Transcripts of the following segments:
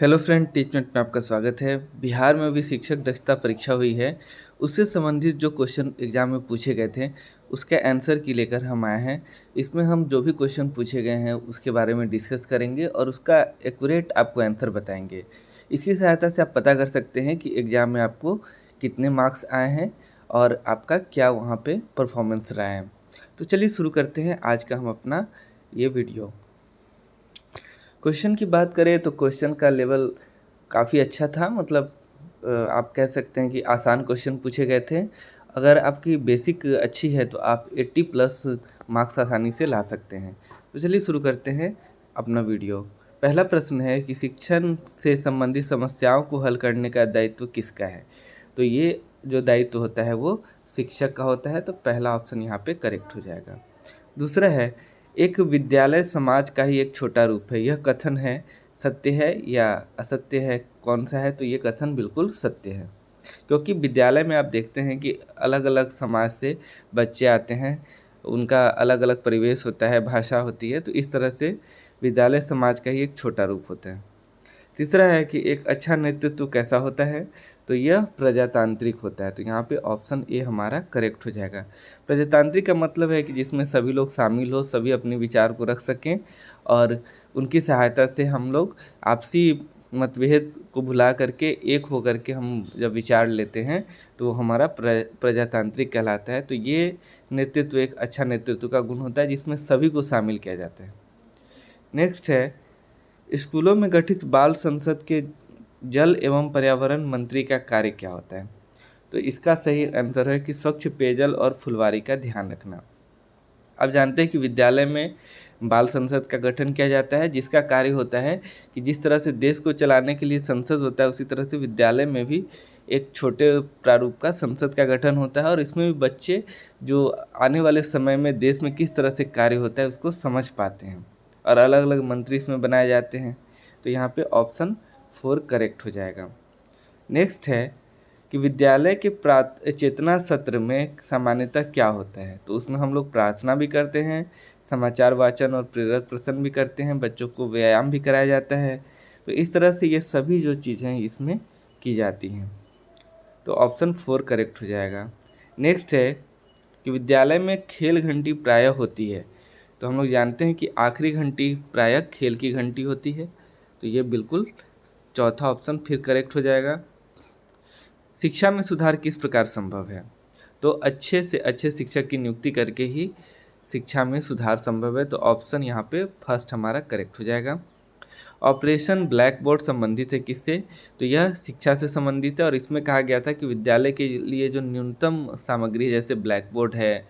Hello friend, Teachmint में आपका स्वागत है। बिहार में भी शिक्षक दक्षता परीक्षा हुई है। उससे संबंधित जो क्वेश्चन एग्जाम में पूछे गए थे उसके आंसर की लेकर हम आए हैं। इसमें हम जो भी क्वेश्चन पूछे गए हैं उसके बारे में डिस्कस करेंगे और उसका एक्यूरेट आपको आंसर बताएंगे। इसकी सहायता से आप पता कर सकते हैं कि एग्ज़ाम में आपको कितने मार्क्स आए हैं और आपका क्या वहाँ पे परफॉर्मेंस रहा है। तो चलिए शुरू करते हैं आज का हम अपना ये वीडियो। क्वेश्चन की बात करें तो क्वेश्चन का लेवल काफ़ी अच्छा था। मतलब आप कह सकते हैं कि आसान क्वेश्चन पूछे गए थे। अगर आपकी बेसिक अच्छी है तो आप 80 प्लस मार्क्स आसानी से ला सकते हैं। तो चलिए शुरू करते हैं अपना वीडियो। पहला प्रश्न है कि शिक्षण से संबंधित समस्याओं को हल करने का दायित्व किसका है। तो ये जो दायित्व होता है वो शिक्षक का होता है। तो पहला ऑप्शन यहाँ पे करेक्ट हो जाएगा। दूसरा है, एक विद्यालय समाज का ही एक छोटा रूप है। यह कथन है सत्य है या असत्य है, कौन सा है? तो ये कथन बिल्कुल सत्य है, क्योंकि विद्यालय में आप देखते हैं कि अलग अलग समाज से बच्चे आते हैं, उनका अलग अलग परिवेश होता है, भाषा होती है। तो इस तरह से विद्यालय समाज का ही एक छोटा रूप होता है। तीसरा है कि एक अच्छा नेतृत्व कैसा होता है। तो यह प्रजातांत्रिक होता है। तो यहाँ पे ऑप्शन ए हमारा करेक्ट हो जाएगा। प्रजातांत्रिक का मतलब है कि जिसमें सभी लोग शामिल हो, सभी अपने विचार को रख सकें और उनकी सहायता से हम लोग आपसी मतभेद को भुला करके एक हो करके हम जब विचार लेते हैं तो वो हमारा प्रजातांत्रिक कहलाता है। तो ये नेतृत्व एक अच्छा नेतृत्व का गुण होता है जिसमें सभी को शामिल किया जाता है। नेक्स्ट है, स्कूलों में गठित बाल संसद के जल एवं पर्यावरण मंत्री का कार्य क्या होता है। तो इसका सही आंसर है कि स्वच्छ पेयजल और फुलवारी का ध्यान रखना। आप जानते हैं कि विद्यालय में बाल संसद का गठन किया जाता है, जिसका कार्य होता है कि जिस तरह से देश को चलाने के लिए संसद होता है उसी तरह से विद्यालय में भी एक छोटे प्रारूप का संसद का गठन होता है और इसमें भी बच्चे जो आने वाले समय में देश में किस तरह से कार्य होता है उसको समझ पाते हैं और अलग अलग मंत्री इसमें बनाए जाते हैं। तो यहाँ पे ऑप्शन 4 करेक्ट हो जाएगा। नेक्स्ट है कि विद्यालय के चेतना सत्र में सामान्यतः क्या होता है। तो उसमें हम लोग प्रार्थना भी करते हैं, समाचार वाचन और प्रेरक प्रश्न भी करते हैं, बच्चों को व्यायाम भी कराया जाता है। तो इस तरह से ये सभी जो चीज़ें हैं इसमें की जाती हैं। तो ऑप्शन 4 करेक्ट हो जाएगा। नेक्स्ट है कि विद्यालय में खेल घंटी प्रायः होती है। तो हम लोग जानते हैं कि आखिरी घंटी प्रायः खेल की घंटी होती है। तो ये बिल्कुल चौथा ऑप्शन फिर करेक्ट हो जाएगा। शिक्षा में सुधार किस प्रकार संभव है। तो अच्छे से अच्छे शिक्षक की नियुक्ति करके ही शिक्षा में सुधार संभव है। तो ऑप्शन यहाँ पे फर्स्ट हमारा करेक्ट हो जाएगा। ऑपरेशन ब्लैक बोर्ड संबंधित है किससे। तो यह शिक्षा से संबंधित है और इसमें कहा गया था कि विद्यालय के लिए जो न्यूनतम सामग्री जैसे ब्लैक बोर्ड है,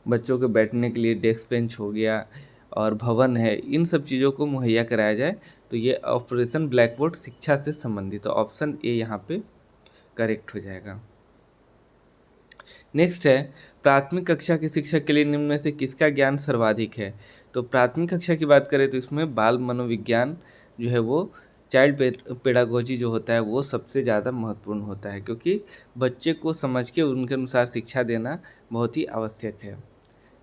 बच्चों के बैठने के लिए डेस्क बेंच हो गया और भवन है, इन सब चीज़ों को मुहैया कराया जाए। तो ये ऑपरेशन ब्लैक बोर्ड शिक्षा से संबंधित है। ऑप्शन ए यहाँ पे करेक्ट हो जाएगा। नेक्स्ट है, प्राथमिक कक्षा के शिक्षक के लिए निम्न में से किसका ज्ञान सर्वाधिक है। तो प्राथमिक कक्षा की बात करें तो इसमें बाल मनोविज्ञान जो है वो चाइल्ड पेडागोजी जो होता है वो सबसे ज़्यादा महत्वपूर्ण होता है, क्योंकि बच्चे को समझ के उनके अनुसार शिक्षा देना बहुत ही आवश्यक है।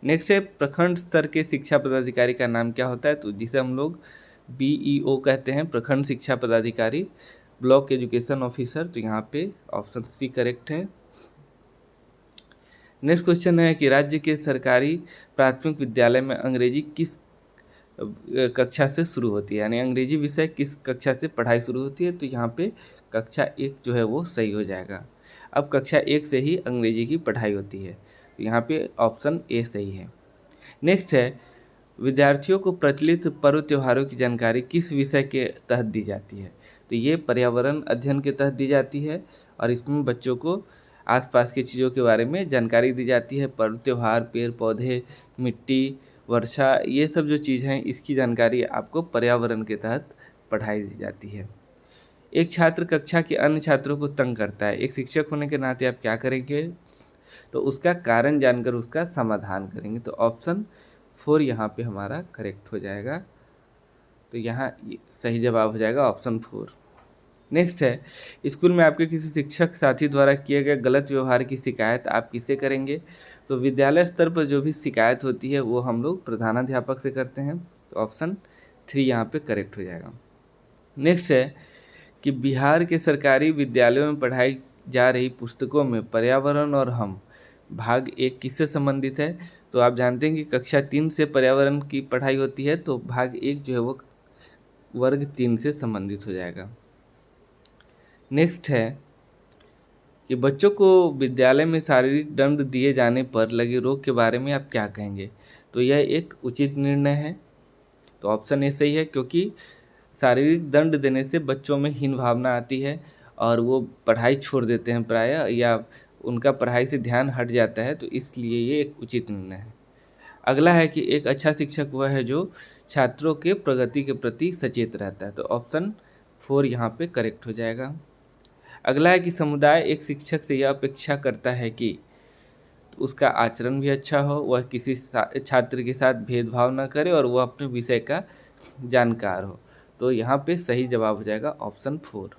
नेक्स्ट है, प्रखंड स्तर के शिक्षा पदाधिकारी का नाम क्या होता है। तो जिसे हम लोग BEO कहते हैं, प्रखंड शिक्षा पदाधिकारी, ब्लॉक एजुकेशन ऑफिसर। तो यहाँ पे ऑप्शन सी करेक्ट है। नेक्स्ट क्वेश्चन है कि राज्य के सरकारी प्राथमिक विद्यालय में अंग्रेजी किस कक्षा से शुरू होती है, यानी अंग्रेजी विषय किस कक्षा से पढ़ाई शुरू होती है। तो यहाँ पे कक्षा 1 जो है वो सही हो जाएगा। अब कक्षा 1 से ही अंग्रेजी की पढ़ाई होती है। तो यहाँ पे ऑप्शन ए सही है। नेक्स्ट है, विद्यार्थियों को प्रचलित पर्व त्योहारों की जानकारी किस विषय के तहत दी जाती है। तो ये पर्यावरण अध्ययन के तहत दी जाती है और इसमें बच्चों को आसपास की चीज़ों के बारे में जानकारी दी जाती है। पर्व त्योहार, पेड़ पौधे, मिट्टी, वर्षा, ये सब जो चीज़ हैं इसकी जानकारी आपको पर्यावरण के तहत पढ़ाई दी जाती है। एक छात्र कक्षा के अन्य छात्रों को तंग करता है, एक शिक्षक होने के नाते आप क्या करेंगे। तो उसका कारण जानकर उसका समाधान करेंगे। तो ऑप्शन 4 यहाँ पे हमारा करेक्ट हो जाएगा। तो यहाँ सही जवाब हो जाएगा ऑप्शन 4। नेक्स्ट है, स्कूल में आपके किसी शिक्षक साथी द्वारा किए गए गलत व्यवहार की शिकायत आप किससे करेंगे। तो विद्यालय स्तर पर जो भी शिकायत होती है वो हम लोग प्रधानाध्यापक से करते हैं। तो ऑप्शन 3 यहाँ पे करेक्ट हो जाएगा। नेक्स्ट है कि बिहार के सरकारी विद्यालयों में पढ़ाई जा रही पुस्तकों में पर्यावरण और हम भाग 1 किससे संबंधित है? तो आप जानते हैं कि कक्षा 3 से पर्यावरण की पढ़ाई होती है, तो भाग 1 जो है वो वर्ग 3 से संबंधित हो जाएगा। नेक्स्ट है कि बच्चों को विद्यालय में शारीरिक दंड दिए जाने पर लगी रोक के बारे में आप क्या कहेंगे? तो यह एक उचित निर्णय है। तो ऑप्शन ए सही है, क्योंकि शारीरिक दंड देने से बच्चों में हीन भावना आती है और वो पढ़ाई छोड़ देते हैं प्रायः, या उनका पढ़ाई से ध्यान हट जाता है, तो इसलिए ये एक उचित निर्णय है। अगला है कि एक अच्छा शिक्षक वह है जो छात्रों के प्रगति के प्रति सचेत रहता है। तो ऑप्शन 4 यहाँ पे करेक्ट हो जाएगा। अगला है कि समुदाय एक शिक्षक से यह अपेक्षा करता है कि उसका आचरण भी अच्छा हो, वह किसी छात्र के साथ भेदभाव न करे और वह अपने विषय का जानकार हो। तो यहाँ पे सही जवाब हो जाएगा ऑप्शन 4।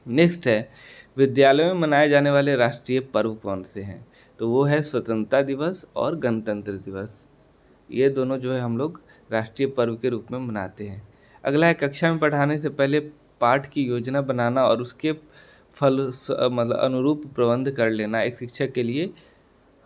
नेक्स्ट है विद्यालयों में मनाए जाने वाले राष्ट्रीय पर्व कौन से हैं? तो वो है स्वतंत्रता दिवस और गणतंत्र दिवस। ये दोनों जो है हम लोग राष्ट्रीय पर्व के रूप में मनाते हैं। अगला है कक्षा में पढ़ाने से पहले पाठ की योजना बनाना और उसके मतलब अनुरूप प्रबंध कर लेना एक शिक्षक के लिए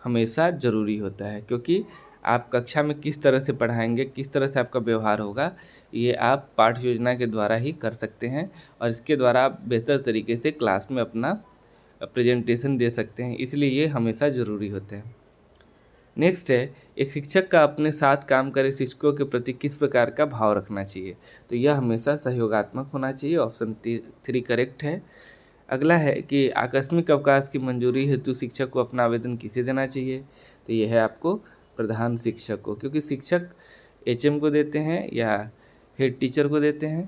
हमेशा ज़रूरी होता है, क्योंकि आप कक्षा में किस तरह से पढ़ाएंगे, किस तरह से आपका व्यवहार होगा, ये आप पाठ योजना के द्वारा ही कर सकते हैं और इसके द्वारा आप बेहतर तरीके से क्लास में अपना प्रेजेंटेशन दे सकते हैं, इसलिए ये हमेशा ज़रूरी होते हैं। नेक्स्ट है एक शिक्षक का अपने साथ काम करे शिक्षकों के प्रति किस प्रकार का भाव रखना चाहिए? तो यह हमेशा सहयोगात्मक होना चाहिए। ऑप्शन 3 करेक्ट है। अगला है कि आकस्मिक अवकाश की मंजूरी हेतु शिक्षक को अपना आवेदन किसे देना चाहिए? तो यह है आपको प्रधान शिक्षक को, क्योंकि शिक्षक एचएम को देते हैं या हेड टीचर को देते हैं।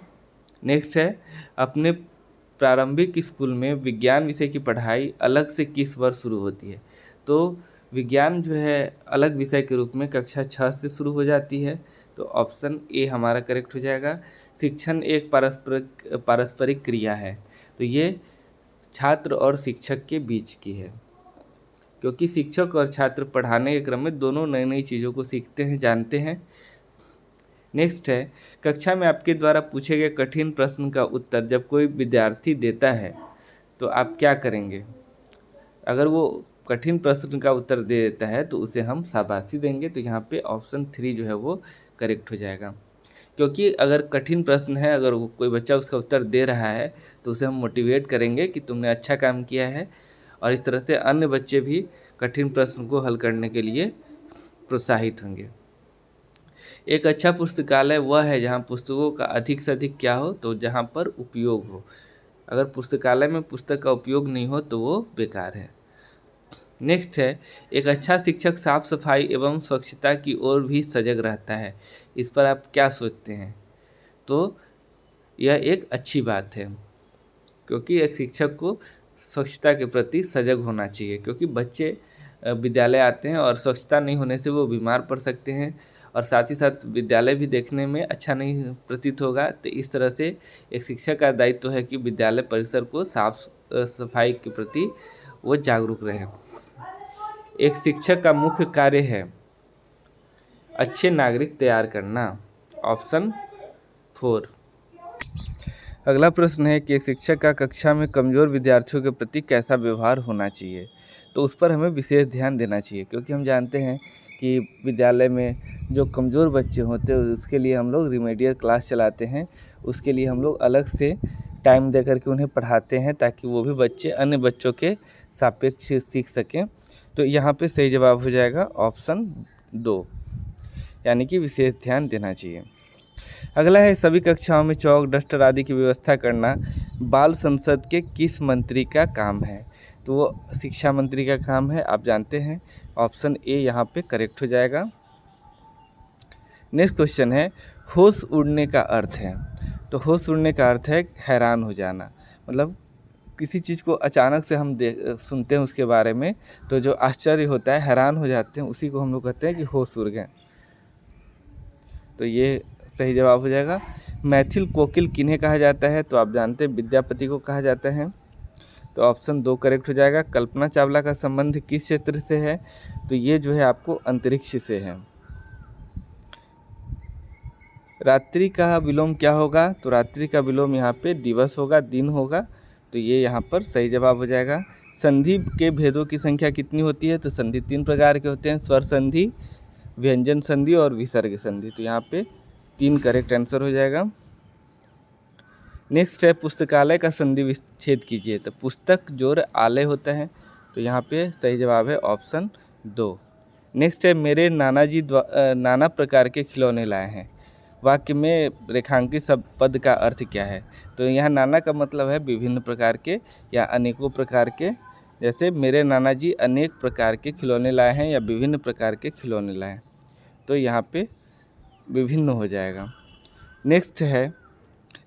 नेक्स्ट है अपने प्रारंभिक स्कूल में विज्ञान विषय की पढ़ाई अलग से किस वर्ष शुरू होती है? तो विज्ञान जो है अलग विषय के रूप में कक्षा 6 से शुरू हो जाती है। तो ऑप्शन ए हमारा करेक्ट हो जाएगा। शिक्षण एक पारस्परिक क्रिया है, तो ये छात्र और शिक्षक के बीच की है, क्योंकि शिक्षक और छात्र पढ़ाने के क्रम में दोनों नई नई चीज़ों को सीखते हैं, जानते हैं। नेक्स्ट है कक्षा में आपके द्वारा पूछे गए कठिन प्रश्न का उत्तर जब कोई विद्यार्थी देता है तो आप क्या करेंगे? अगर वो कठिन प्रश्न का उत्तर दे देता है तो उसे हम शाबाशी देंगे। तो यहाँ पे ऑप्शन 3 जो है वो करेक्ट हो जाएगा, क्योंकि अगर कठिन प्रश्न है, अगर कोई बच्चा उसका उत्तर दे रहा है तो उसे हम मोटिवेट करेंगे कि तुमने अच्छा काम किया है, और इस तरह से अन्य बच्चे भी कठिन प्रश्न को हल करने के लिए प्रोत्साहित होंगे। एक अच्छा पुस्तकालय वह है जहाँ पुस्तकों का अधिक से अधिक क्या हो? तो जहाँ पर उपयोग हो। अगर पुस्तकालय में पुस्तक का उपयोग नहीं हो तो वो बेकार है। नेक्स्ट है एक अच्छा शिक्षक साफ सफाई एवं स्वच्छता की ओर भी सजग रहता है। इस पर आप क्या सोचते हैं? तो यह एक अच्छी बात है, क्योंकि एक शिक्षक को स्वच्छता के प्रति सजग होना चाहिए, क्योंकि बच्चे विद्यालय आते हैं और स्वच्छता नहीं होने से वो बीमार पड़ सकते हैं और साथ ही साथ विद्यालय भी देखने में अच्छा नहीं प्रतीत होगा। तो इस तरह से एक शिक्षक का दायित्व है कि विद्यालय परिसर को साफ सफाई के प्रति वो जागरूक रहे। एक शिक्षक का मुख्य कार्य है अच्छे नागरिक तैयार करना। ऑप्शन 4। अगला प्रश्न है कि एक शिक्षक का कक्षा में कमज़ोर विद्यार्थियों के प्रति कैसा व्यवहार होना चाहिए? तो उस पर हमें विशेष ध्यान देना चाहिए, क्योंकि हम जानते हैं कि विद्यालय में जो कमज़ोर बच्चे होते हैं उसके लिए हम लोग रिमेडियल क्लास चलाते हैं। उसके लिए हम लोग अलग से टाइम दे करके उन्हें पढ़ाते हैं, ताकि वो भी बच्चे अन्य बच्चों के सापेक्ष सीख सकें। तो यहाँ पे सही जवाब हो जाएगा ऑप्शन 2, यानी कि विशेष ध्यान देना चाहिए। अगला है सभी कक्षाओं में चौक डस्टर आदि की व्यवस्था करना बाल संसद के किस मंत्री का काम है? तो वो शिक्षा मंत्री का काम है, आप जानते हैं। ऑप्शन ए यहाँ पे करेक्ट हो जाएगा। नेक्स्ट क्वेश्चन है होश उड़ने का अर्थ है? तो होश उड़ने का अर्थ है हैरान हो जाना, मतलब किसी चीज़ को अचानक से हम सुनते हैं उसके बारे में तो जो आश्चर्य होता है, हैरान हो जाते हैं, उसी को हम लोग कहते हैं कि होश उड़ गए। तो ये सही जवाब हो जाएगा। मैथिल कोकिल किन्हें कहा जाता है? तो आप जानते हैं विद्यापति को कहा जाता है। तो ऑप्शन 2 करेक्ट हो जाएगा। कल्पना चावला का संबंध किस क्षेत्र से है? तो ये जो है आपको अंतरिक्ष से है। रात्रि का विलोम क्या होगा? तो रात्रि का विलोम यहाँ पे दिवस होगा, दिन होगा। तो ये यहाँ पर सही जवाब हो जाएगा। संधि के भेदों की संख्या कितनी होती है? तो संधि 3 प्रकार के होते हैं, स्वर संधि, व्यंजन संधि और विसर्ग संधि। तो यहाँ पे 3 करेक्ट आंसर हो जाएगा। नेक्स्ट है पुस्तकालय का संधि विच्छेद कीजिए। तो पुस्तक जोड़ आलय होता है। तो यहाँ पे सही जवाब है ऑप्शन 2। नेक्स्ट है मेरे नाना प्रकार के खिलौने लाए हैं। वाक्य में रेखांकित सब पद का अर्थ क्या है? तो यहाँ नाना का मतलब है विभिन्न प्रकार के या अनेकों प्रकार के। जैसे मेरे नाना जी अनेक प्रकार के खिलौने लाए हैं या विभिन्न प्रकार के खिलौने लाए हैं। तो यहाँ पे विभिन्न हो जाएगा। नेक्स्ट है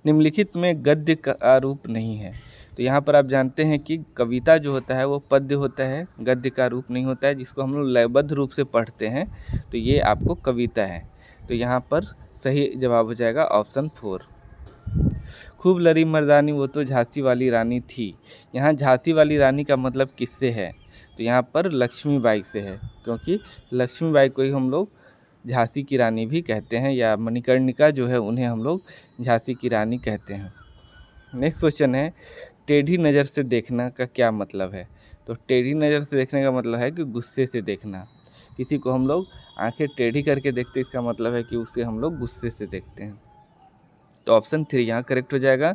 निम्नलिखित में गद्य का रूप नहीं है। तो यहाँ पर आप जानते हैं कि कविता जो होता है वो पद्य होता है, गद्य का रूप नहीं होता है, जिसको हम लोग लयबद्ध रूप से पढ़ते हैं। तो ये आपको कविता है। तो यहाँ पर सही जवाब हो जाएगा ऑप्शन 4। खूब लड़ी मर्दानी वो तो झांसी वाली रानी थी। यहाँ झांसी वाली रानी का मतलब किससे है? तो यहाँ पर लक्ष्मीबाई से है, क्योंकि लक्ष्मीबाई को ही हम लोग झांसी की रानी भी कहते हैं, या मणिकर्णिका जो है उन्हें हम लोग झांसी की रानी कहते हैं। नेक्स्ट क्वेश्चन है टेढ़ी नज़र से देखना का क्या मतलब है? तो टेढ़ी नज़र से देखने का मतलब है कि गुस्से से देखना। किसी को हम लोग आंखें टेढ़ी करके देखते, इसका मतलब है कि उसे हम लोग गुस्से से देखते हैं। तो ऑप्शन 3 यहाँ करेक्ट हो जाएगा।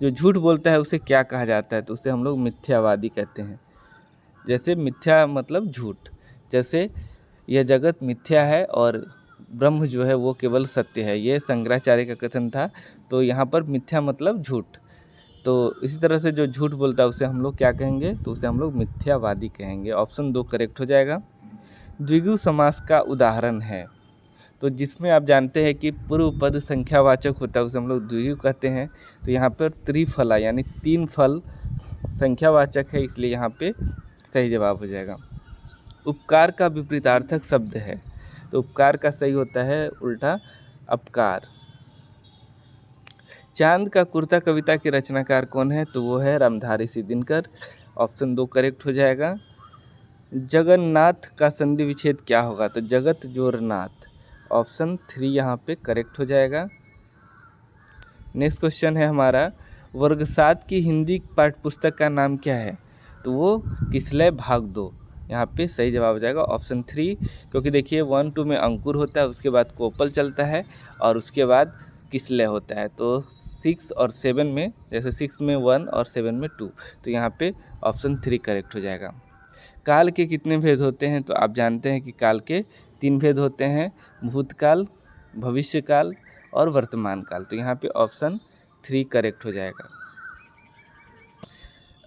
जो झूठ बोलता है उसे क्या कहा जाता है? तो उसे हम लोग मिथ्यावादी कहते हैं। जैसे मिथ्या मतलब झूठ, जैसे यह जगत मिथ्या है और ब्रह्म जो है वो केवल सत्य है, ये शंकराचार्य का कथन था। तो यहाँ पर मिथ्या मतलब झूठ। तो इसी तरह से जो झूठ बोलता है उसे हम लोग क्या कहेंगे? तो उसे हम लोग मिथ्यावादी कहेंगे। ऑप्शन 2 करेक्ट हो जाएगा। द्विगु समास का उदाहरण है। तो जिसमें आप जानते हैं कि पूर्व पद संख्यावाचक होता है उसे हम लोग द्विगु कहते हैं। तो यहाँ पर त्रिफला यानी 3 फल संख्यावाचक है, इसलिए यहाँ पे सही जवाब हो जाएगा। उपकार का विपरीतार्थक शब्द है। तो उपकार का सही होता है उल्टा अपकार। चांद का कुर्ता कविता के रचनाकार कौन है? तो वो है रामधारी सिंह दिनकर। ऑप्शन 2 करेक्ट हो जाएगा। जगन्नाथ का संधि विच्छेद क्या होगा? तो जगत जोर नाथ। ऑप्शन 3 यहाँ पे करेक्ट हो जाएगा। नेक्स्ट क्वेश्चन है हमारा वर्ग 7 की हिंदी पाठ्यपुस्तक का नाम क्या है? तो वो किसलय भाग 2। यहाँ पे सही जवाब हो जाएगा ऑप्शन 3, क्योंकि देखिए 1 2 में अंकुर होता है, उसके बाद कोपल चलता है और उसके बाद किसलय होता है। तो 6 और 7 में, जैसे 6 में 1 और 7 में 2, तो यहाँ पे ऑप्शन 3 करेक्ट हो जाएगा। काल के कितने भेद होते हैं? तो आप जानते हैं कि काल के 3 भेद होते हैं, भूतकाल, भविष्यकाल और वर्तमान काल। तो यहाँ पे ऑप्शन 3 करेक्ट हो जाएगा।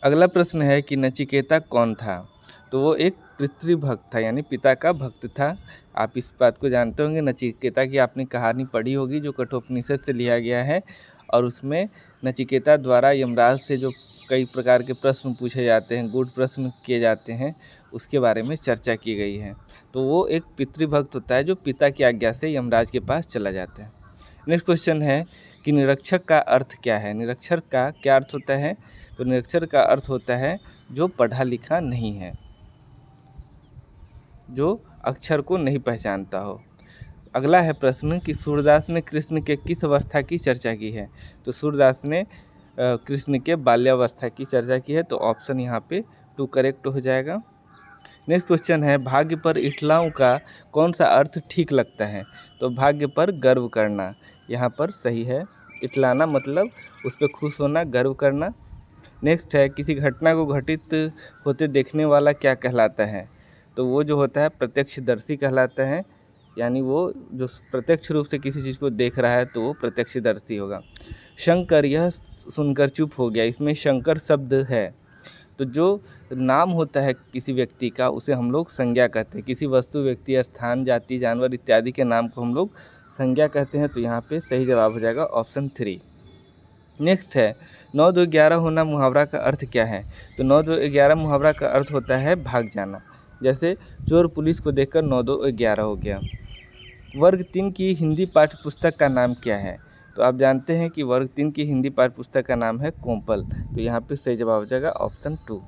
अगला प्रश्न है कि नचिकेता कौन था? तो वो एक पितृभक्त था, यानी पिता का भक्त था। आप इस बात को जानते होंगे। नचिकेता की आपने कहानी पढ़ी होगी जो कठोपनिषद से लिया गया है, और उसमें नचिकेता द्वारा यमराज से जो कई प्रकार के प्रश्न पूछे जाते हैं, गूढ़ प्रश्न किए जाते हैं, उसके बारे में चर्चा की गई है। तो वो एक पितृभक्त होता है जो पिता की आज्ञा से यमराज के पास चला जाता है। नेक्स्ट क्वेश्चन है कि निरक्षर का अर्थ क्या है? निरक्षर का क्या अर्थ होता है? तो निरक्षर का अर्थ होता है जो पढ़ा लिखा नहीं है, जो अक्षर को नहीं पहचानता हो। अगला है प्रश्न कि सूरदास ने कृष्ण के किस अवस्था की चर्चा की है? तो सूरदास ने कृष्ण के बाल्यावस्था की चर्चा की है। तो ऑप्शन यहाँ पे 2 करेक्ट हो जाएगा। नेक्स्ट क्वेश्चन है भाग्य पर इठलाओं का कौन सा अर्थ ठीक लगता है? तो भाग्य पर गर्व करना यहाँ पर सही है। इठलाना मतलब उस पर खुश होना, गर्व करना। नेक्स्ट है किसी घटना को घटित होते देखने वाला क्या कहलाता है? तो वो जो होता है प्रत्यक्षदर्शी कहलाता है, यानी वो जो प्रत्यक्ष रूप से किसी चीज़ को देख रहा है तो वो प्रत्यक्षदर्शी होगा। शंकर, यह सुनकर चुप हो गया, इसमें शंकर शब्द है। तो जो नाम होता है किसी व्यक्ति का उसे हम लोग संज्ञा कहते हैं। किसी वस्तु, व्यक्ति, स्थान, जाति, जानवर इत्यादि के नाम को हम लोग संज्ञा कहते हैं। तो यहाँ पे सही जवाब हो जाएगा ऑप्शन 3। नेक्स्ट है 9 2 11 होना मुहावरा का अर्थ क्या है? तो 9 2 11 मुहावरा का अर्थ होता है भाग जाना। जैसे चोर पुलिस को देखकर 9 2 11 हो गया। वर्ग 3 की हिंदी पाठ्य पुस्तक का नाम क्या है? तो आप जानते हैं कि वर्ग 3 की हिंदी पाठ्य पुस्तक का नाम है कोम्पल। तो यहाँ पे सही जवाब हो जाएगा ऑप्शन 2।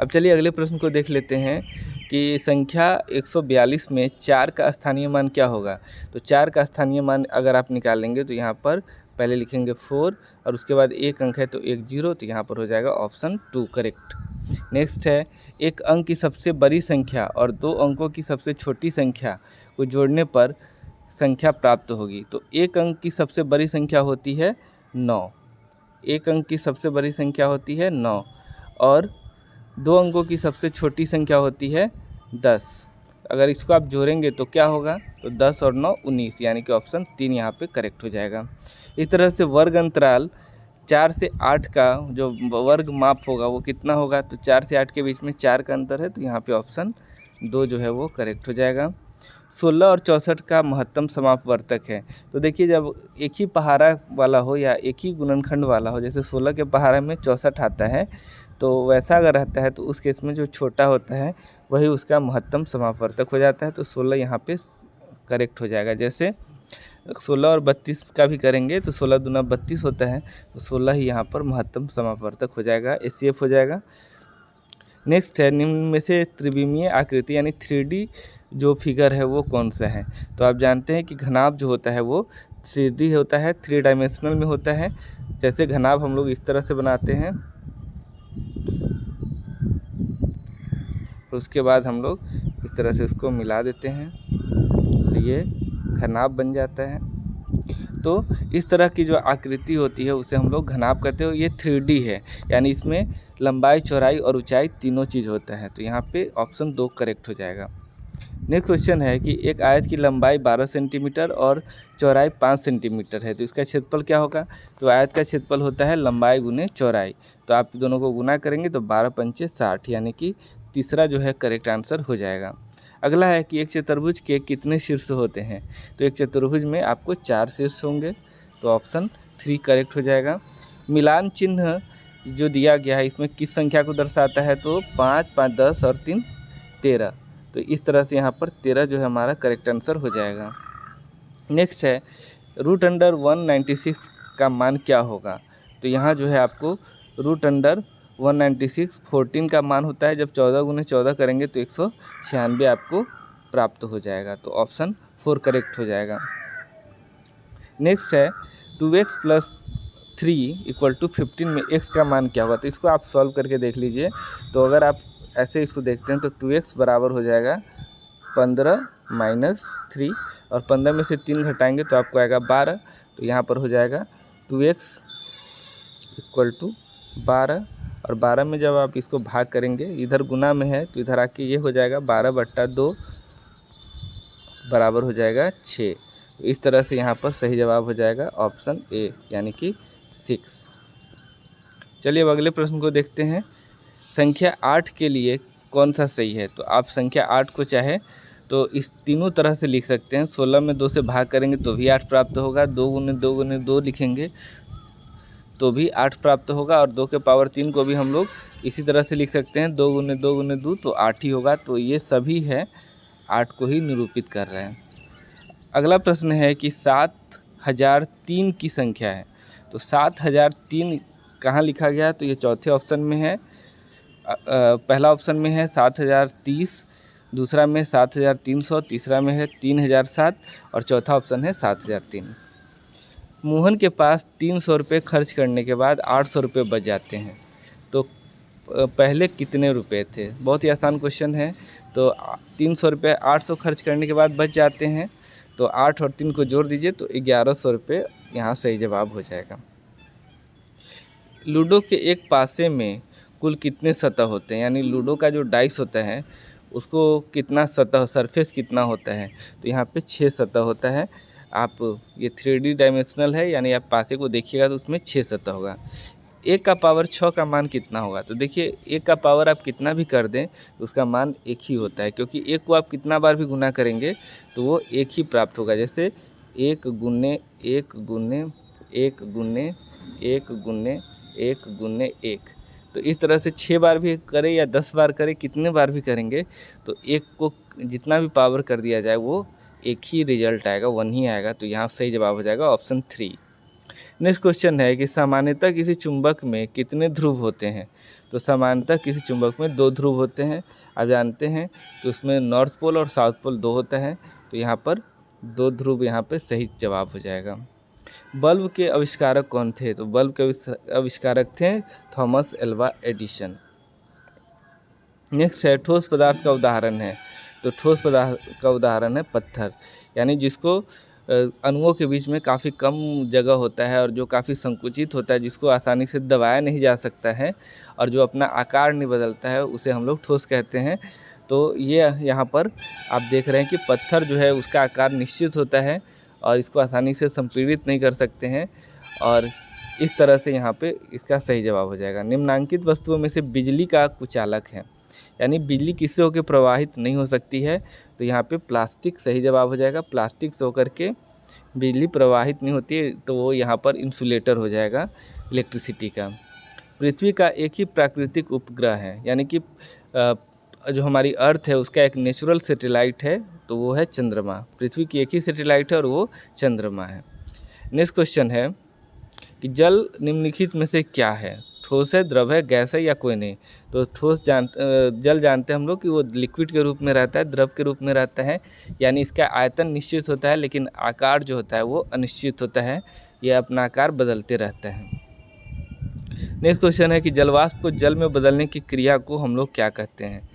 अब चलिए अगले प्रश्न को देख लेते हैं कि संख्या 142 में 4 का स्थानीय मान क्या होगा। तो 4 का स्थानीय मान अगर आप निकालेंगे तो यहाँ पर पहले लिखेंगे 4 और उसके बाद एक अंक है तो 1 0, तो यहाँ पर हो जाएगा ऑप्शन 2 करेक्ट। नेक्स्ट है, एक अंक की सबसे बड़ी संख्या और 2 अंकों की सबसे छोटी संख्या को जोड़ने पर संख्या प्राप्त होगी। तो एक अंक की सबसे बड़ी संख्या होती है 9, एक अंक की सबसे बड़ी संख्या होती है 9 और 2 अंकों की सबसे छोटी संख्या होती है 10। अगर इसको आप जोड़ेंगे तो क्या होगा, तो 10 और 9 19, यानी कि ऑप्शन 3 यहाँ पे करेक्ट हो जाएगा। इस तरह से वर्ग अंतराल 4 से 8 का जो वर्ग माप होगा वो कितना होगा, तो 4 से 8 के बीच में 4 का अंतर है, तो यहाँ पे ऑप्शन 2 जो है वो करेक्ट हो जाएगा। 16 और 64 का महत्तम समापवर्तक है। तो देखिए, जब एक ही पहाड़ा वाला हो या एक ही गुणनखंड वाला हो, जैसे 16 के पहाड़ा में 64 आता है, तो वैसा अगर रहता है तो उस केस में जो छोटा होता है वही उसका महत्तम समापवर्तक हो जाता है। तो 16 यहाँ पे करेक्ट हो जाएगा। जैसे 16 और 32 का भी करेंगे तो 16 दूना 32 होता है, तो 16 ही यहाँ पर महत्तम समापवर्तक हो जाएगा, एचसीएफ हो जाएगा। नेक्स्ट है, निम्न में से त्रिविमीय आकृति यानी 3D जो फिगर है वो कौन सा है। तो आप जानते हैं कि घनाभ जो होता है वो 3D होता है, 3 डायमेंशनल में होता है। जैसे घनाभ हम लोग इस तरह से बनाते हैं, उसके बाद हम लोग इस तरह से इसको मिला देते हैं तो ये घनाभ बन जाता है। तो इस तरह की जो आकृति होती है उसे हम लोग घनाभ कहते हैं। ये 3D है, यानी इसमें लंबाई, चौड़ाई और ऊंचाई तीनों चीज़ होता है। तो यहाँ पे ऑप्शन 2 करेक्ट हो जाएगा। नेक्स्ट क्वेश्चन है कि एक आयत की लंबाई 12 सेंटीमीटर और चौड़ाई 5 सेंटीमीटर है, तो इसका क्षेत्रफल क्या होगा। तो आयत का क्षेत्रफल होता है लंबाई गुने चौड़ाई, तो आप दोनों को गुना करेंगे तो 12 पंचे 60, यानी कि तीसरा जो है करेक्ट आंसर हो जाएगा। अगला है कि एक चतुर्भुज के कितने शीर्ष होते हैं। तो एक चतुर्भुज में आपको 4 शीर्ष होंगे, तो ऑप्शन 3 करेक्ट हो जाएगा। मिलान चिन्ह जो दिया गया है इसमें किस संख्या को दर्शाता है, तो 5, 5, 10 और 3 13, तो इस तरह से यहाँ पर 13 जो है हमारा करेक्ट आंसर हो जाएगा। नेक्स्ट है, √196 का मान क्या होगा। तो यहाँ जो है आपको √196 14 का मान होता है। जब 14 गुने 14 करेंगे तो 196 आपको प्राप्त हो जाएगा, तो ऑप्शन 4 करेक्ट हो जाएगा। नेक्स्ट है, 2x + 3 = 15 में x का मान क्या होगा। तो इसको आप सॉल्व करके देख लीजिए। तो अगर आप ऐसे इसको देखते हैं तो 2x बराबर हो जाएगा 15 - 3 और 15 में से 3 घटाएंगे तो आपको आएगा 12। तो यहाँ पर हो जाएगा 2x = 12 और 12 में जब आप इसको भाग करेंगे, इधर गुना में है तो इधर आके ये हो जाएगा 12/2 बराबर हो जाएगा 6। तो इस तरह से यहाँ पर सही जवाब हो जाएगा ऑप्शन ए, यानी कि 6। चलिए अब अगले प्रश्न को देखते हैं। संख्या 8 के लिए कौन सा सही है। तो आप संख्या 8 को चाहे तो इस तीनों तरह से लिख सकते हैं। 16 में 2 से भाग करेंगे तो भी 8 प्राप्त होगा, 2 गुने 2 गुने 2 लिखेंगे तो भी 8 प्राप्त होगा, और 2 के पावर 3 को भी हम लोग इसी तरह से लिख सकते हैं, 2 गुने 2 गुने 2 तो 8 ही होगा। तो ये सभी है 8 को ही निरूपित कर रहे हैं। अगला प्रश्न है कि 7003 की संख्या है। तो 7003 कहाँ लिखा गया, तो ये चौथे ऑप्शन में है। पहला ऑप्शन में है 7030, दूसरा में 7300, तीसरा में है 3007 और चौथा ऑप्शन है 7003। मोहन के पास 300 रुपये खर्च करने के बाद 800 रुपये बच जाते हैं, तो पहले कितने रुपए थे। बहुत ही आसान क्वेश्चन है। तो 300 रुपये 800 खर्च करने के बाद बच जाते हैं, तो 8 और 3 को जोड़ दीजिए तो 1100 रुपये यहाँ सही जवाब हो जाएगा। लूडो के एक पासे में कुल कितने सतह होते हैं, यानी लूडो का जो डाइस होता है उसको कितना सतह, सरफेस कितना होता है। तो यहाँ पे 6 सतह होता है। आप ये 3D डायमेंशनल है, यानी आप पासे को देखिएगा तो उसमें 6 सतह होगा। 1 का पावर 6 का मान कितना होगा। तो देखिए 1 का पावर आप कितना भी कर दें उसका मान 1 ही होता है, क्योंकि 1 को आप कितना बार भी गुना करेंगे तो वो 1 ही प्राप्त होगा। जैसे 1 गुने 1 गुने 1 गुने 1 गुने 1 गुने 1, तो इस तरह से 6 बार भी करें या 10 बार करें, कितने बार भी करेंगे तो 1 को जितना भी पावर कर दिया जाए वो 1 ही रिजल्ट आएगा, 1 ही आएगा। तो यहाँ सही जवाब हो जाएगा ऑप्शन 3। नेक्स्ट क्वेश्चन है कि सामान्यतः किसी चुंबक में कितने ध्रुव होते हैं? तो सामान्यतः किसी चुंबक में 2 ध्रुव होते हैं। आप जानते हैं कि उसमें नॉर्थ पोल और साउथ पोल 2 होता है, तो यहाँ पर 2 ध्रुव यहाँ पे सही जवाब हो जाएगा। बल्ब के आविष्कारक कौन थे? तो बल्ब के आविष्कारक थे थॉमस एल्वा एडिसन। नेक्स्ट है ठोस पदार्थ का उदाहरण है, तो ठोस पदार्थ का उदाहरण है पत्थर, यानी जिसको अणुओं के बीच में काफ़ी कम जगह होता है और जो काफ़ी संकुचित होता है, जिसको आसानी से दबाया नहीं जा सकता है और जो अपना आकार नहीं बदलता है, उसे हम लोग ठोस कहते हैं। तो ये यहाँ पर आप देख रहे हैं कि पत्थर जो है उसका आकार निश्चित होता है और इसको आसानी से संपीड़ित नहीं कर सकते हैं, और इस तरह से यहाँ पे इसका सही जवाब हो जाएगा। निम्नांकित वस्तुओं में से बिजली का कुचालक है, यानी बिजली किससे होकर प्रवाहित नहीं हो सकती है, तो यहाँ पे प्लास्टिक सही जवाब हो जाएगा। प्लास्टिक से होकर के बिजली प्रवाहित नहीं होती है, तो वो यहाँ पर इंसुलेटर हो जाएगा इलेक्ट्रिसिटी का। पृथ्वी का एक ही प्राकृतिक उपग्रह है, यानी कि जो हमारी अर्थ है उसका एक नेचुरल सैटेलाइट है, तो वो है चंद्रमा। पृथ्वी की एक ही सैटेलाइट है और वो चंद्रमा है। नेक्स्ट क्वेश्चन है कि जल निम्नलिखित में से क्या है? ठोस है, द्रव है, गैस है या कोई नहीं? तो जल जानते हैं हम लोग कि वो लिक्विड के रूप में रहता है, द्रव के रूप में रहता है, यानी इसका आयतन निश्चित होता है लेकिन आकार जो होता है वो अनिश्चित होता है, यह अपना आकार बदलते रहता है। नेक्स्ट क्वेश्चन है कि जलवाष्प को जल में बदलने की क्रिया को हम लोग क्या कहते हैं?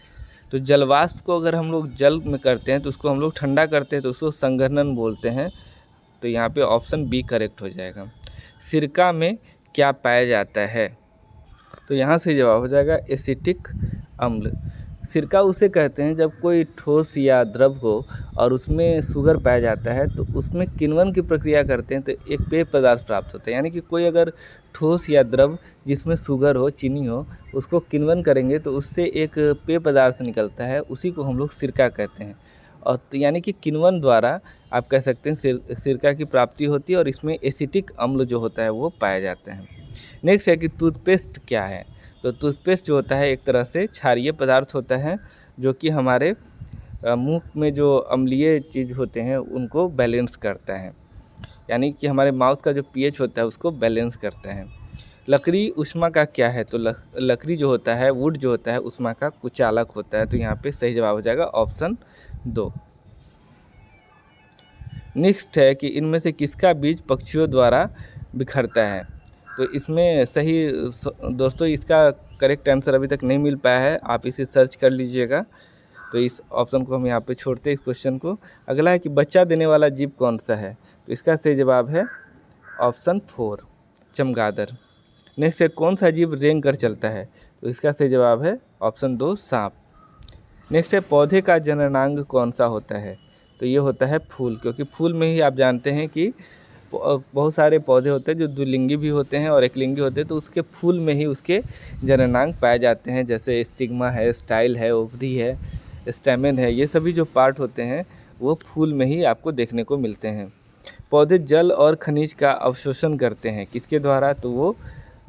तो जलवाष्प को अगर हम लोग जल में करते हैं तो उसको हम लोग ठंडा करते हैं, तो उसको संघनन बोलते हैं। तो यहाँ पे ऑप्शन बी करेक्ट हो जाएगा। सिरका में क्या पाया जाता है? तो यहाँ से जवाब हो जाएगा एसिटिक अम्ल। सिरका उसे कहते हैं जब कोई ठोस या द्रव हो और उसमें शुगर पाया जाता है, तो उसमें किण्वन की प्रक्रिया करते हैं तो एक पेय पदार्थ प्राप्त होता है। यानी कि कोई अगर ठोस या द्रव जिसमें शुगर हो, चीनी हो, उसको किण्वन करेंगे तो उससे एक पेय पदार्थ निकलता है, उसी को हम लोग सिरका कहते हैं। और तो यानी कि किण्वन द्वारा आप कह सकते हैं सिरका की प्राप्ति होती है और इसमें एसिटिक अम्ल जो होता है वो पाए जाते हैं। नेक्स्ट है कि टूथपेस्ट क्या है? तो टूथपेस्ट जो होता है एक तरह से क्षारीय पदार्थ होता है, जो कि हमारे मुंह में जो अम्लीय चीज़ होते हैं उनको बैलेंस करता है, यानी कि हमारे माउथ का जो पीएच होता है उसको बैलेंस करता है। लकड़ी ऊष्मा का क्या है? तो लकड़ी जो होता है, वुड जो होता है, ऊष्मा का कुचालक होता है, तो यहाँ पे सही जवाब हो जाएगा ऑप्शन 2। नेक्स्ट है कि इनमें से किसका बीज पक्षियों द्वारा बिखरता है? तो इसमें सही दोस्तों इसका करेक्ट आंसर अभी तक नहीं मिल पाया है, आप इसे सर्च कर लीजिएगा। तो इस ऑप्शन को हम यहाँ पे छोड़ते हैं, इस क्वेश्चन को। अगला है कि बच्चा देने वाला जीव कौन सा है? तो इसका सही जवाब है ऑप्शन 4 चमगादड़। नेक्स्ट है कौन सा जीव रेंग कर चलता है? तो इसका सही जवाब है ऑप्शन 2 सांप। नेक्स्ट है पौधे का जननांग कौन सा होता है? तो ये होता है फूल, क्योंकि फूल में ही आप जानते हैं कि बहुत सारे पौधे होते हैं जो द्विलिंगी भी होते हैं और एकलिंगी होते हैं, तो उसके फूल में ही उसके जननांग पाए जाते हैं, जैसे स्टिग्मा है, स्टाइल है, ओवरी है, स्टैमेन है, ये सभी जो पार्ट होते हैं वो फूल में ही आपको देखने को मिलते हैं। पौधे जल और खनिज का अवशोषण करते हैं, किसके द्वारा? तो वो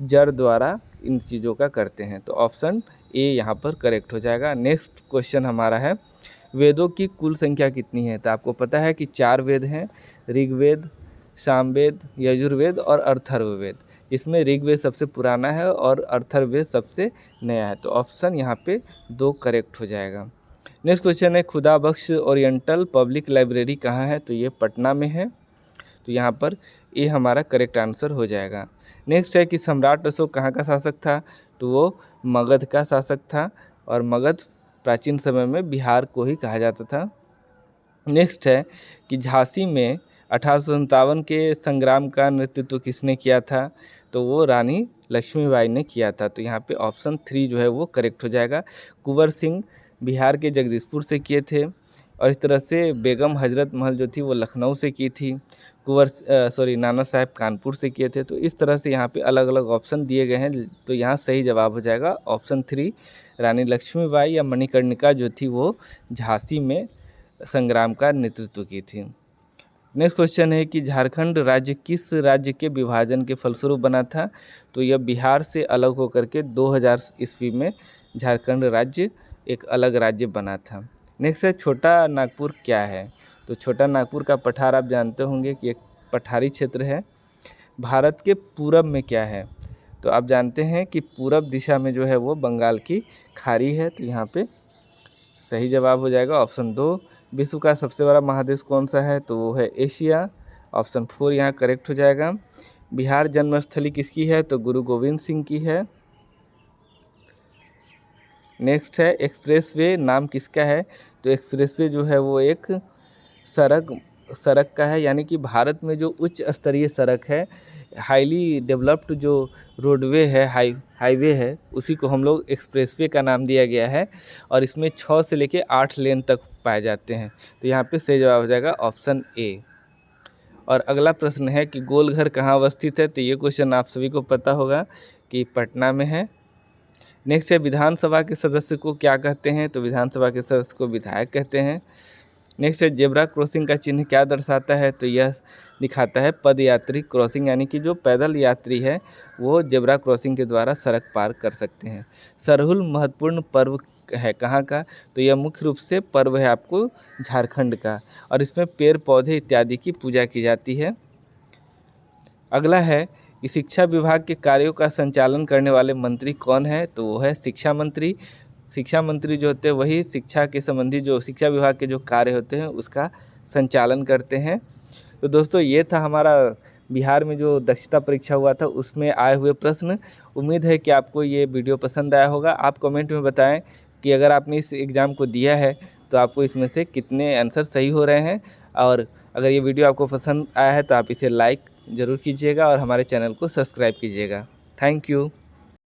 जड़ द्वारा इन चीज़ों का करते हैं, तो ऑप्शन ए यहाँ पर करेक्ट हो जाएगा। नेक्स्ट क्वेश्चन हमारा है वेदों की कुल संख्या कितनी है? तो आपको पता है कि 4 वेद हैं, ऋग्वेद, सामवेद, यजुर्वेद और अथर्ववेद। इसमें ऋग्वेद सबसे पुराना है और अथर्ववेद सबसे नया है, तो ऑप्शन यहाँ पे 2 करेक्ट हो जाएगा। नेक्स्ट क्वेश्चन है खुदाबख्श ओरिएंटल पब्लिक लाइब्रेरी कहाँ है? तो ये पटना में है, तो यहाँ पर ये हमारा करेक्ट आंसर हो जाएगा। नेक्स्ट है कि सम्राट अशोक कहाँ का शासक था? तो वो मगध का शासक था, और मगध प्राचीन समय में बिहार को ही कहा जाता था। नेक्स्ट है कि झांसी में 1857 के संग्राम का नेतृत्व किसने किया था? तो वो रानी लक्ष्मीबाई ने किया था, तो यहाँ पे ऑप्शन 3 जो है वो करेक्ट हो जाएगा। कुंवर सिंह बिहार के जगदीशपुर से किए थे, और इस तरह से बेगम हजरत महल जो थी वो लखनऊ से की थी। नाना साहब कानपुर से किए थे। तो इस तरह से यहाँ पे अलग अलग ऑप्शन दिए गए हैं, तो यहाँ सही जवाब हो जाएगा ऑप्शन 3 रानी लक्ष्मीबाई या मणिकर्णिका जो थी वो झांसी में संग्राम का नेतृत्व की थी। नेक्स्ट क्वेश्चन है कि झारखंड राज्य किस राज्य के विभाजन के फलस्वरूप बना था? तो यह बिहार से अलग होकर के 2000 ईस्वी में झारखंड राज्य एक अलग राज्य बना था। नेक्स्ट है छोटा नागपुर क्या है? तो छोटा नागपुर का पठार आप जानते होंगे कि एक पठारी क्षेत्र है, भारत के पूरब में क्या है? तो आप जानते हैं कि पूरब दिशा में जो है वो बंगाल की खाड़ी है, तो यहाँ पे सही जवाब हो जाएगा ऑप्शन 2। विश्व का सबसे बड़ा महादेश कौन सा है? तो वो है एशिया, ऑप्शन 4 यहाँ करेक्ट हो जाएगा। बिहार जन्मस्थली किसकी है? तो गुरु गोविंद सिंह की है। नेक्स्ट है एक्सप्रेसवे नाम किसका है? तो एक्सप्रेसवे जो है वो एक सड़क का है, यानी कि भारत में जो उच्च स्तरीय सड़क है, हाईली डेवलप्ड जो रोडवे है, हाईवे है, उसी को हम लोग एक्सप्रेसवे का नाम दिया गया है और इसमें 6 से लेके 8 लेन तक पाए जाते हैं। तो यहाँ पे सही जवाब हो जाएगा ऑप्शन ए। और अगला प्रश्न है कि गोलघर कहाँ अवस्थित है? तो ये क्वेश्चन आप सभी को पता होगा कि पटना में है। नेक्स्ट है विधानसभा के सदस्य को क्या कहते हैं? तो विधानसभा के सदस्य को विधायक कहते हैं। नेक्स्ट है जेब्रा क्रॉसिंग का चिन्ह क्या दर्शाता है? तो यह दिखाता है पदयात्री क्रॉसिंग, यानी कि जो पैदल यात्री है वो जेब्रा क्रॉसिंग के द्वारा सड़क पार कर सकते हैं। सरहुल महत्वपूर्ण पर्व है कहाँ का? तो यह मुख्य रूप से पर्व है आपको झारखंड का, और इसमें पेड़ पौधे इत्यादि की पूजा की जाती है। अगला है कि शिक्षा विभाग के कार्यों का संचालन करने वाले मंत्री कौन है? तो वो है शिक्षा मंत्री। शिक्षा मंत्री जो होते हैं वही शिक्षा के संबंधी जो शिक्षा विभाग के जो कार्य होते हैं उसका संचालन करते हैं। तो दोस्तों ये था हमारा बिहार में जो दक्षता परीक्षा हुआ था उसमें आए हुए प्रश्न। उम्मीद है कि आपको ये वीडियो पसंद आया होगा। आप कमेंट में बताएं कि अगर आपने इस एग्ज़ाम को दिया है तो आपको इसमें से कितने आंसर सही हो रहे हैं, और अगर ये वीडियो आपको पसंद आया है तो आप इसे लाइक ज़रूर कीजिएगा और हमारे चैनल को सब्सक्राइब कीजिएगा। Thank you.